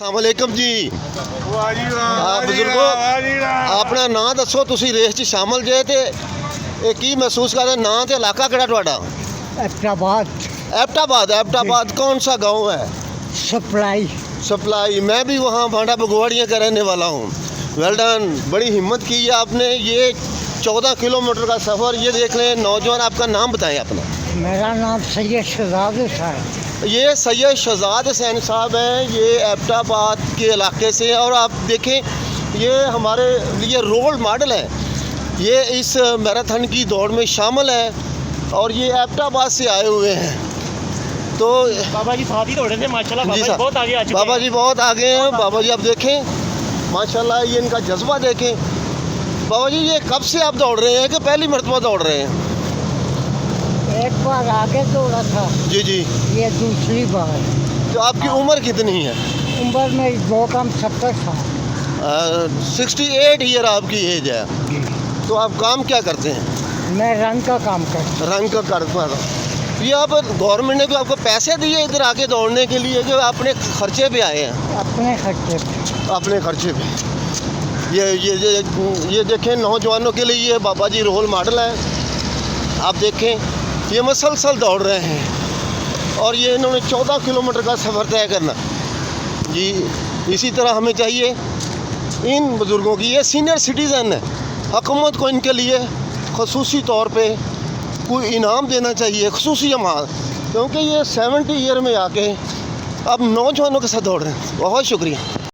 अस्सलामुअलैकुम जी। ਬਜ਼ੁਰਗੋ ਆਪਣਾ ਨਾਂ ਦੱਸੋ, ਤੁਸੀਂ ਰੇਸ 'ਚ ਸ਼ਾਮਲ ਜੇ ਤੇ ਇਹ ਕੀ महसूस कर रहे? ਨਾਂ ਤੇ ਇਲਾਕਾ ਕਿਹੜਾ ਤੁਹਾਡਾ? एबटाबाद। एबटाबाद कौन सा गांव है? सप्लाई। मैं भी वहाँ भांडा बगवाड़िया का रहने वाला हूँ। वेल डन, बड़ी हिम्मत की है आपने। ये 14 किलोमीटर का सफ़र, ये देख लें। नौजवान, आपका नाम बताएं अपना। मेरा नाम सैयद शहजाद है। ये सैयद शहजाद हुसैन साहब हैं, ये एबटाबाद के इलाके से। और आप देखें, ये हमारे लिए रोल मॉडल है। ये इस मैराथन की दौड़ में शामिल है और ये एबटाबाद से आए हुए हैं। तो बाबा जी साथ ही दौड़े थे माशाल्लाह। बाबा जी बहुत आगे आ चुके हैं। बाबा जी बहुत आगे हैं। बाबा जी आप देखें माशाल्लाह, ये इनका जज्बा देखें। बाबा जी, ये कब से आप दौड़ रहे हैं कि पहली मरतबा दौड़ रहे हैं? एक बार आगे दौड़ा था। जी जी। ये दूसरी बार। तो आपकी उम्र कितनी है? उम्र में दो कम 70 था। 68 ईयर आपकी एज है। तो आप काम क्या करते हैं? मैं रंग का काम करता रंग का कारोबार। ये आप गवर्नमेंट ने कोई आपको पैसे दिए इधर आके दौड़ने के लिए कि अपने खर्चे पे आए हैं? हूँ अपने खर्चे पे। अपने खर्चे पे। ये देखें, नौजवानों के लिए ये बाबा जी रोल मॉडल हैं। आप देखें, ये मसलसल दौड़ रहे हैं और ये इन्होंने 14 किलोमीटर का सफ़र तय करना जी। इसी तरह हमें चाहिए इन बुज़ुर्गों की, ये सीनियर सिटीज़न है, हुकूमत को इनके लिए ख़ुसूसी तौर पे कोई इनाम देना चाहिए, ख़ुसूसी अमाल, क्योंकि ये 70 ईयर में आके अब नौजवानों के साथ दौड़ रहे हैं। बहुत शुक्रिया।